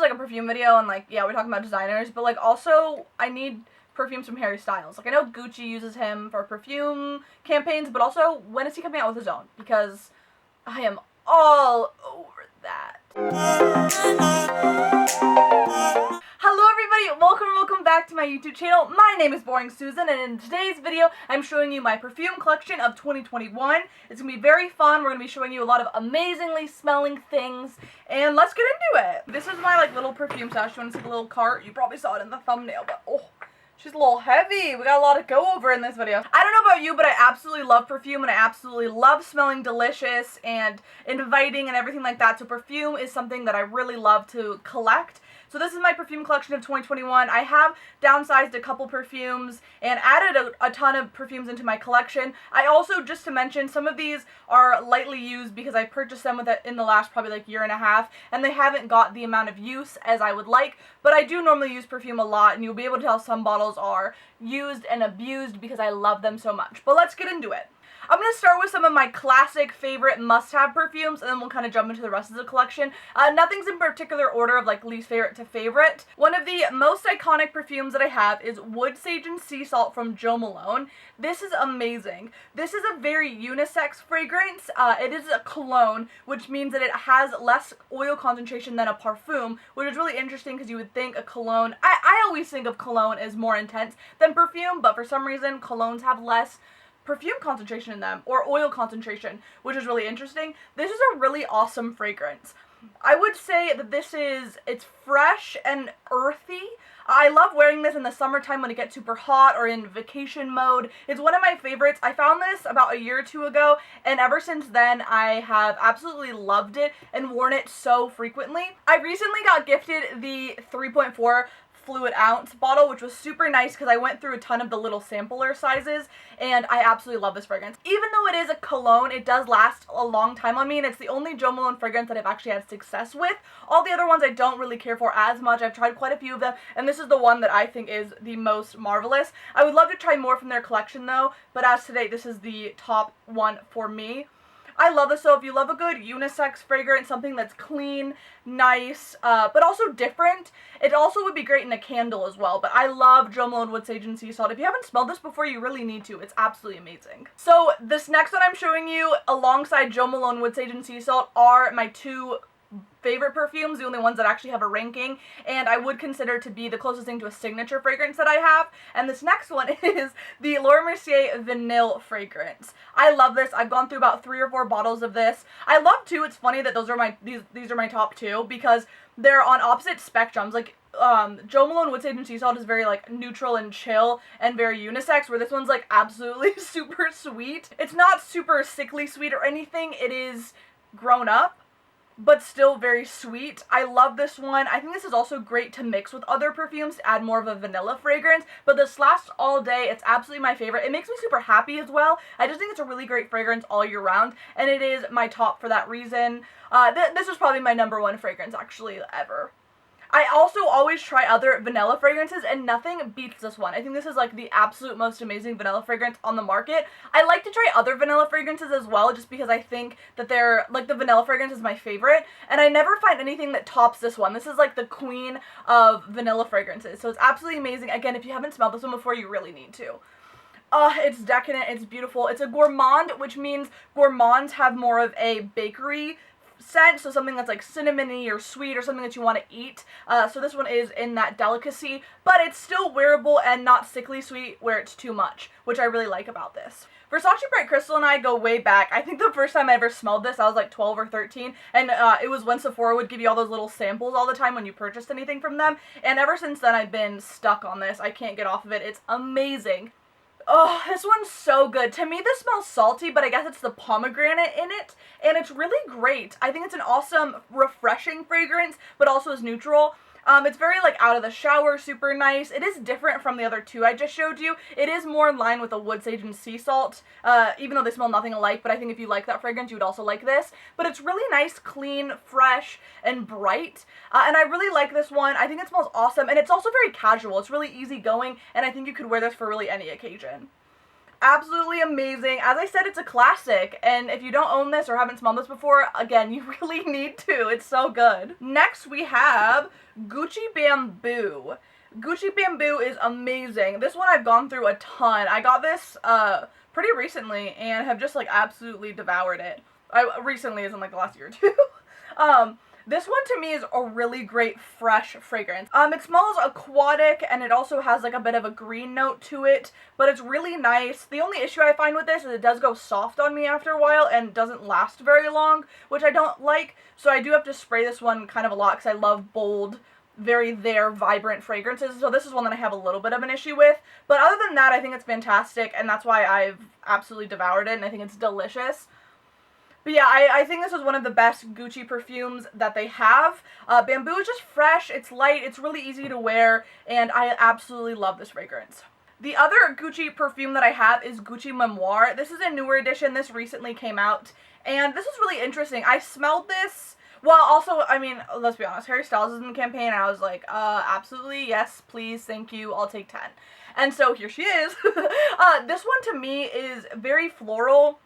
like a perfume video, and like, yeah, we're talking about designers, but like also I need perfumes from Harry Styles. Like, I know Gucci uses him for perfume campaigns, but also when is he coming out with his own? Because I am all over that. Hello everybody, welcome back to my YouTube channel. My name is Boring Susan, and in today's video, I'm showing you my perfume collection of 2021. It's going to be very fun. We're going to be showing you a lot of amazingly smelling things, and let's get into it. This is my like little perfume stash. You want to see the little cart? You probably saw it in the thumbnail, but oh, she's a little heavy. We got a lot to go over in this video. I don't know about you, but I absolutely love perfume, and I absolutely love smelling delicious and inviting and everything like that. So perfume is something that I really love to collect. So this is my perfume collection of 2021. I have downsized a couple perfumes and added a ton of perfumes into my collection. I also, just to mention, some of these are lightly used because I purchased them in the last probably like year and a half, and they haven't got the amount of use as I would like, but I do normally use perfume a lot, and you'll be able to tell some bottles are used and abused because I love them so much. But let's get into it. I'm going to start with some of my classic favorite must-have perfumes, and then we'll kind of jump into the rest of the collection. Nothing's in particular order of like least favorite to favorite. One of the most iconic perfumes that I have is Wood Sage and Sea Salt from Jo Malone. This is amazing. This is a very unisex fragrance. It is a cologne, which means that it has less oil concentration than a parfum, which is really interesting because you would think a cologne, I always think of cologne as more intense than perfume, but for some reason colognes have less perfume concentration in them, or oil concentration, which is really interesting. This is a really awesome fragrance. I would say that it's fresh and earthy. I love wearing this in the summertime when it gets super hot or in vacation mode. It's one of my favorites. I found this about a year or two ago, and ever since then I have absolutely loved it and worn it so frequently. I recently got gifted the 3.4 fluid ounce bottle, which was super nice because I went through a ton of the little sampler sizes, and I absolutely love this fragrance. Even though it is a cologne, it does last a long time on me, and it's the only Jo Malone fragrance that I've actually had success with. All the other ones I don't really care for as much. I've tried quite a few of them, and this is the one that I think is the most marvelous. I would love to try more from their collection though, but as today, this is the top one for me. I love this, so if you love a good unisex fragrance, something that's clean, nice, but also different, it also would be great in a candle as well. But I love Jo Malone Wood Sage and Sea Salt. If you haven't smelled this before, you really need to. It's absolutely amazing. So this next one I'm showing you, alongside Jo Malone Wood Sage and Sea Salt, are my two favorite perfumes, the only ones that actually have a ranking, and I would consider to be the closest thing to a signature fragrance that I have. And this next one is the Laura Mercier Vanille fragrance. I love this. I've gone through about 3 or 4 bottles of this. I love too, it's funny that these are my top 2 because they're on opposite spectrums. Like Jo Malone Wood Sage and Sea Salt is very like neutral and chill and very unisex, where this one's like absolutely super sweet. It's not super sickly sweet or anything. It is grown up, but still very sweet. I love this one. I think this is also great to mix with other perfumes to add more of a vanilla fragrance, but this lasts all day. It's absolutely my favorite. It makes me super happy as well. I just think it's a really great fragrance all year round, and it is my top for that reason. This is probably my #1 fragrance actually ever. I also always try other vanilla fragrances, and nothing beats this one. I think this is like the absolute most amazing vanilla fragrance on the market. I like to try other vanilla fragrances as well, just because I think that they're, like, the vanilla fragrance is my favorite, and I never find anything that tops this one. This is like the queen of vanilla fragrances, so it's absolutely amazing. Again, if you haven't smelled this one before, you really need to. It's decadent, it's beautiful. It's a gourmand, which means gourmands have more of a bakery scent, so something that's like cinnamony or sweet or something that you want to eat. So this one is in that delicacy, but it's still wearable and not sickly sweet where it's too much, which I really like about this. Versace Bright Crystal and I go way back. I think the first time I ever smelled this, I was like 12 or 13, and it was when Sephora would give you all those little samples all the time when you purchased anything from them, and ever since then I've been stuck on this. I can't get off of it. It's amazing. Oh, this one's so good. To me, this smells salty, but I guess it's the pomegranate in it, and it's really great. I think it's an awesome, refreshing fragrance, but also is neutral. It's very, like, out of the shower, super nice. It is different from the other 2 I just showed you. It is more in line with the Wood Sage and Sea Salt, even though they smell nothing alike, but I think if you like that fragrance, you would also like this. But it's really nice, clean, fresh, and bright, and I really like this one. I think it smells awesome, and it's also very casual. It's really easygoing, and I think you could wear this for really any occasion. Absolutely amazing. As I said, it's a classic, and if you don't own this or haven't smelled this before, again, you really need to. It's so good. Next, we have Gucci Bamboo. Gucci Bamboo is amazing. This one I've gone through a ton. I got this pretty recently and have just like absolutely devoured it. Recently as in like the last year or two. This one to me is a really great fresh fragrance. It smells aquatic and it also has like a bit of a green note to it, but it's really nice. The only issue I find with this is it does go soft on me after a while and doesn't last very long, which I don't like, so I do have to spray this one kind of a lot because I love bold, very vibrant fragrances, so this is one that I have a little bit of an issue with, but other than that, I think it's fantastic, and that's why I've absolutely devoured it, and I think it's delicious. But yeah, I think this is one of the best Gucci perfumes that they have. Bamboo is just fresh, it's light, it's really easy to wear, and I absolutely love this fragrance. The other Gucci perfume that I have is Gucci Memoir. This is a newer edition, this recently came out, and this is really interesting. I smelled this, well, also, I mean, let's be honest, Harry Styles is in the campaign, and I was like, absolutely, yes, please, thank you, I'll take 10. And so here she is. This one to me is very floral.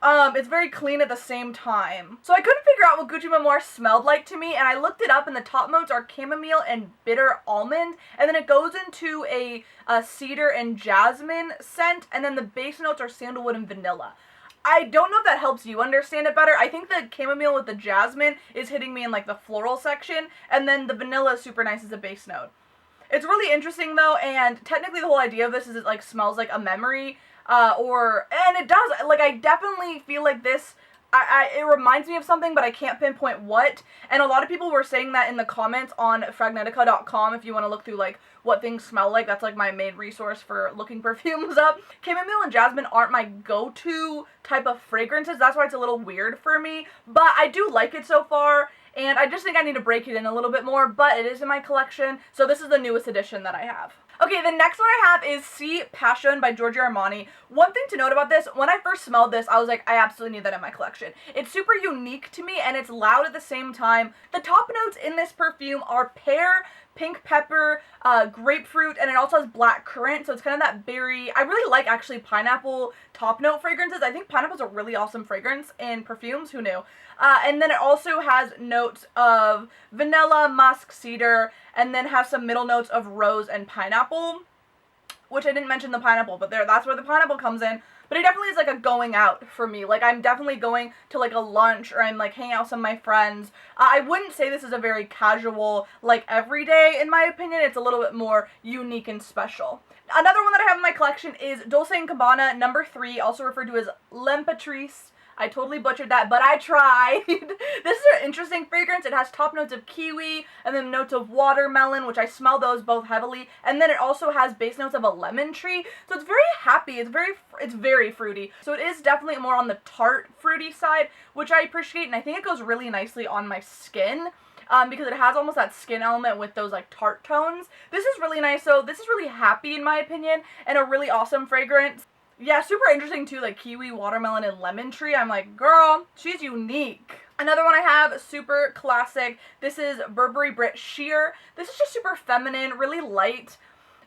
It's very clean at the same time. So I couldn't figure out what Gucci Memoir smelled like to me, and I looked it up, and the top notes are chamomile and bitter almond, and then it goes into a cedar and jasmine scent, and then the base notes are sandalwood and vanilla. I don't know if that helps you understand it better. I think the chamomile with the jasmine is hitting me in like the floral section, and then the vanilla is super nice as a base note. It's really interesting though, and technically the whole idea of this is it like smells like a memory, and it does, like, I definitely feel like this, it reminds me of something, but I can't pinpoint what, and a lot of people were saying that in the comments on Fragnetica.com if you want to look through, like, what things smell like. That's, like, my main resource for looking perfumes up. Chamomile and jasmine aren't my go-to type of fragrances, that's why it's a little weird for me, but I do like it so far, and I just think I need to break it in a little bit more, but it is in my collection, so this is the newest edition that I have. Okay, the next one I have is Sea Passion by Giorgio Armani. One thing to note about this, when I first smelled this, I was like, I absolutely need that in my collection. It's super unique to me, and it's loud at the same time. The top notes in this perfume are pear, pink pepper, grapefruit, and it also has black currant, so it's kind of that berry. I really like, actually, pineapple top note fragrances. I think pineapple's a really awesome fragrance in perfumes, who knew? And then it also has notes of vanilla, musk, cedar, and then has some middle notes of rose and pineapple, which I didn't mention the pineapple, but that's where the pineapple comes in. But it definitely is like a going out for me. Like, I'm definitely going to like a lunch, or I'm like hanging out with some of my friends. I wouldn't say this is a very casual, like, everyday, in my opinion. It's a little bit more unique and special. Another one that I have in my collection is Dolce & Gabbana number 3, also referred to as L'Impératrice. I totally butchered that, but I tried. This is an interesting fragrance. It has top notes of kiwi and then notes of watermelon, which I smell those both heavily. And then it also has base notes of a lemon tree. So it's very happy. It's very fruity. So it is definitely more on the tart fruity side, which I appreciate. And I think it goes really nicely on my skin. Because it has almost that skin element with those like tart tones. This is really nice. So this is really happy in my opinion, and a really awesome fragrance. Yeah, super interesting too, like kiwi, watermelon, and lemon tree. I'm like, girl, she's unique. Another one I have, super classic. This is Burberry Brit Sheer. This is just super feminine, really light.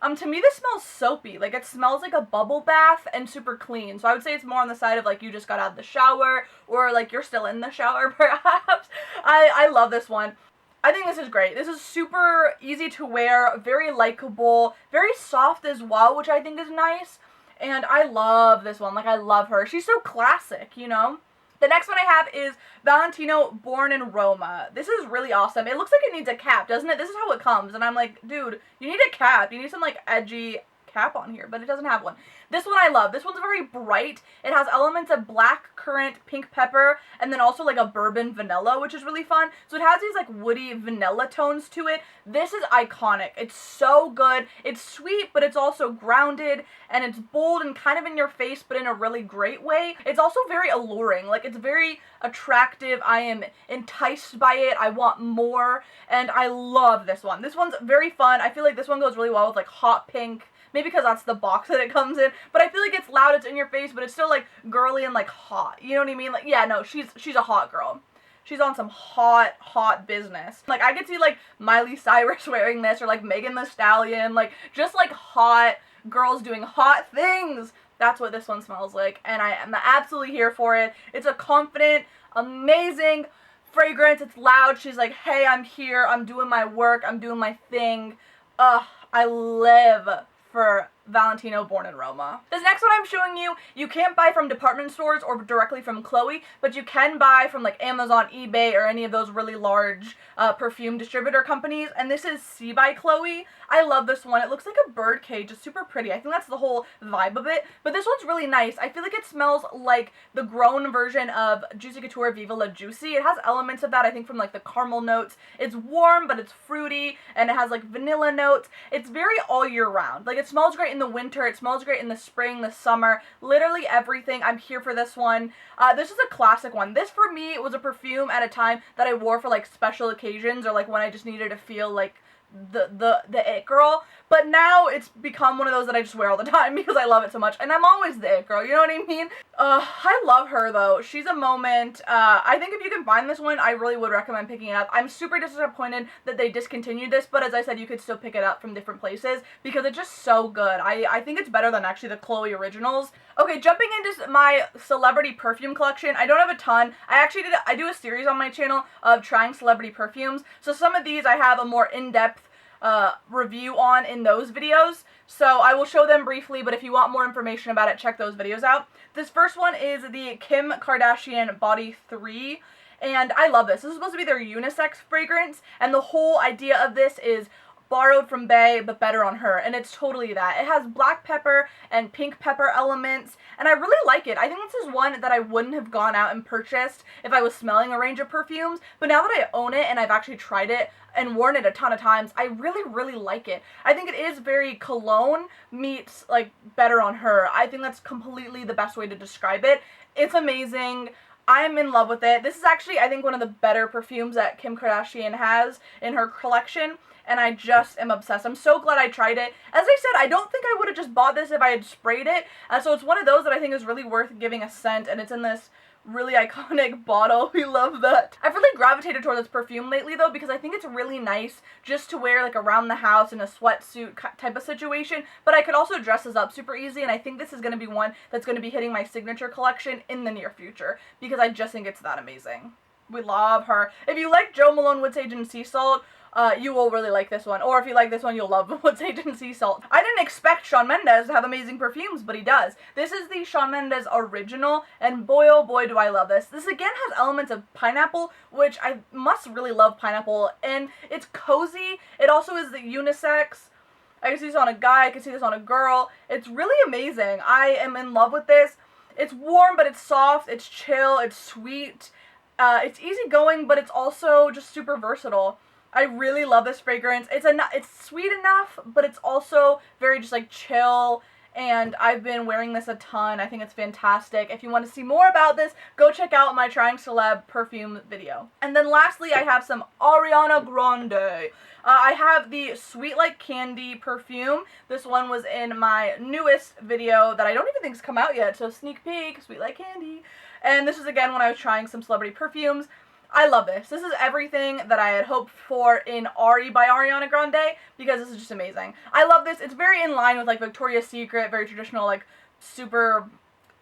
To me, this smells soapy. Like, it smells like a bubble bath and super clean. So I would say it's more on the side of, like, you just got out of the shower, or, like, you're still in the shower, perhaps. I love this one. I think this is great. This is super easy to wear, very likable, very soft as well, which I think is nice. And I love this one. Like, I love her. She's so classic, you know? The next one I have is Valentino Born in Roma. This is really awesome. It looks like it needs a cap, doesn't it? This is how it comes. And I'm like, dude, you need a cap. You need some, like, edgy cap on here, but it doesn't have one. This one I love. This one's very bright. It has elements of black currant, pink pepper, and then also like a bourbon vanilla, which is really fun. So it has these like woody vanilla tones to it. This is iconic. It's so good. It's sweet, but it's also grounded, and it's bold and kind of in your face, but in a really great way. It's also very alluring. Like, it's very attractive. I am enticed by it. I want more, and I love this one. This one's very fun. I feel like this one goes really well with like hot pink. Maybe because that's the box that it comes in, but I feel like it's loud, it's in your face, but it's still like girly and like hot. You know what I mean? Like, yeah, no, she's a hot girl. She's on some hot business. Like, I could see like Miley Cyrus wearing this, or like Megan Thee Stallion, like just like hot girls doing hot things. That's what this one smells like, and I am absolutely here for it. It's a confident, amazing fragrance. It's loud. She's like, hey, I'm here. I'm doing my work. I'm doing my thing. Ugh, I live for Valentino Born in Roma. This next one I'm showing you, you can't buy from department stores or directly from Chloe, but you can buy from like Amazon, eBay, or any of those really large perfume distributor companies, and this is C by Chloe. I love this one. It looks like a bird cage. It's super pretty. I think that's the whole vibe of it, but this one's really nice. I feel like it smells like the grown version of Juicy Couture Viva La Juicy. It has elements of that, I think, from like the caramel notes. It's warm, but it's fruity, and it has like vanilla notes. It's very all year round. Like, it smells great in the winter, it smells great in the spring, the summer, literally everything. I'm here for this one. This is a classic one. This, for me, was a perfume at a time that I wore for like special occasions, or like when I just needed to feel like the it girl. But now it's become one of those that I just wear all the time because I love it so much, and I'm always the it girl, you know what I mean? I love her though. She's a moment. I think if you can find this one, I really would recommend picking it up. I'm super disappointed that they discontinued this, but as I said, you could still pick it up from different places because it's just so good. I think it's better than actually the Chloe originals. Okay, jumping into my celebrity perfume collection, I don't have a ton. I do a series on my channel of trying celebrity perfumes, so some of these I have a more in-depth review on in those videos, so I will show them briefly, but if you want more information about it, check those videos out. This first one is the Kim Kardashian Body 3, and I love this. This is supposed to be their unisex fragrance, and the whole idea of this is borrowed from Bae, but better on her, and it's totally that. It has black pepper and pink pepper elements, and I really like it. I think this is one that I wouldn't have gone out and purchased if I was smelling a range of perfumes, but now that I own it and I've actually tried it and worn it a ton of times, I really, really like it. I think it is very cologne meets, like, better on her. I think that's completely the best way to describe it. It's amazing. I'm in love with it. This is actually, I think, one of the better perfumes that Kim Kardashian has in her collection, and I just am obsessed. I'm so glad I tried it. As I said, I don't think I would have just bought this if I had sprayed it, so it's one of those that I think is really worth giving a scent, and it's in this really iconic bottle. We love that. I've really gravitated toward this perfume lately though because I think it's really nice just to wear like around the house in a sweatsuit type of situation, but I could also dress this up super easy, and I think this is going to be one that's going to be hitting my signature collection in the near future because I just think it's that amazing. We love her. If you like Jo Malone Wood Sage and Sea Salt, you will really like this one. Or if you like this one, you'll love Wood Sage and Sea Salt. I didn't expect Shawn Mendes to have amazing perfumes, but he does. This is the Shawn Mendes original, and boy oh boy do I love this. This again has elements of pineapple, which I must really love pineapple, and it's cozy. It also is the unisex. I can see this on a guy, I can see this on a girl. It's really amazing. I am in love with this. It's warm, but it's soft, it's chill, it's sweet. It's easygoing, but it's also just super versatile. I really love this fragrance. It's sweet enough, but it's also very just like chill, and I've been wearing this a ton. I think it's fantastic. If you want to see more about this, go check out my Trying Celeb perfume video. And then lastly, I have some Ariana Grande. I have the Sweet Like Candy perfume. This one was in my newest video that I don't even think has come out yet, so sneak peek, Sweet Like Candy. And this is again when I was trying some celebrity perfumes. I love this. This is everything that I had hoped for in Ari by Ariana Grande, because this is just amazing. I love this. It's very in line with like Victoria's Secret, very traditional, like super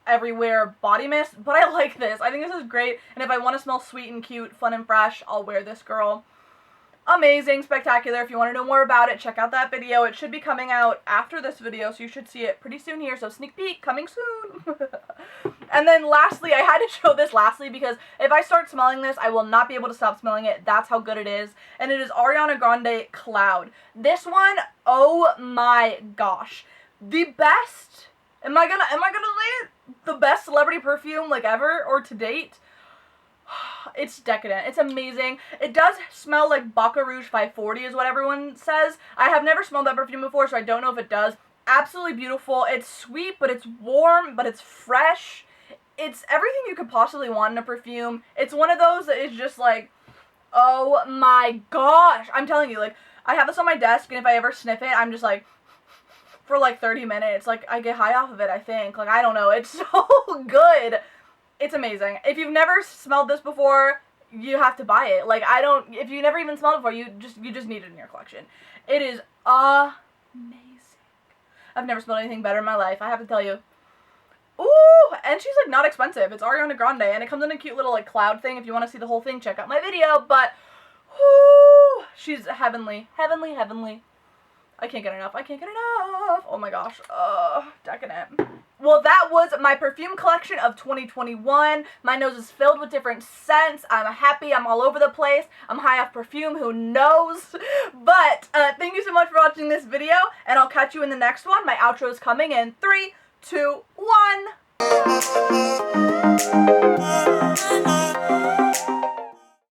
everywhere body mist, but I like this. I think this is great, and if I want to smell sweet and cute, fun and fresh, I'll wear this girl. Amazing, spectacular. If you want to know more about it, check out that video. It should be coming out after this video, so you should see it pretty soon here, so sneak peek, coming soon. And then lastly, I had to show this lastly because if I start smelling this, I will not be able to stop smelling it. That's how good it is. And it is Ariana Grande Cloud. This one, oh my gosh. The best, am I gonna say it? The best celebrity perfume like ever or to date? It's decadent. It's amazing. It does smell like Bacca Rouge 540 is what everyone says. I have never smelled that perfume before, so I don't know if it does. Absolutely beautiful. It's sweet, but it's warm, but it's fresh. It's everything you could possibly want in a perfume. It's one of those that is just like, oh my gosh. I'm telling you, like, I have this on my desk, and if I ever sniff it, I'm just like, for like 30 minutes. Like, I get high off of it, I think. Like, I don't know. It's so good. It's amazing. If you've never smelled this before, you have to buy it. Like, if you never even smelled it before, you just need it in your collection. It is amazing. I've never smelled anything better in my life, I have to tell you. Ooh, and she's like not expensive. It's Ariana Grande, and it comes in a cute little like cloud thing. If you want to see the whole thing, check out my video. But whoo, she's heavenly, heavenly, heavenly. I can't get enough. I can't get enough. Oh my gosh. Decadent. Well, that was my perfume collection of 2021. My nose is filled with different scents. I'm happy. I'm all over the place. I'm high off perfume. Who knows? But thank you so much for watching this video, and I'll catch you in the next one. My outro is coming in 3, 2, 1.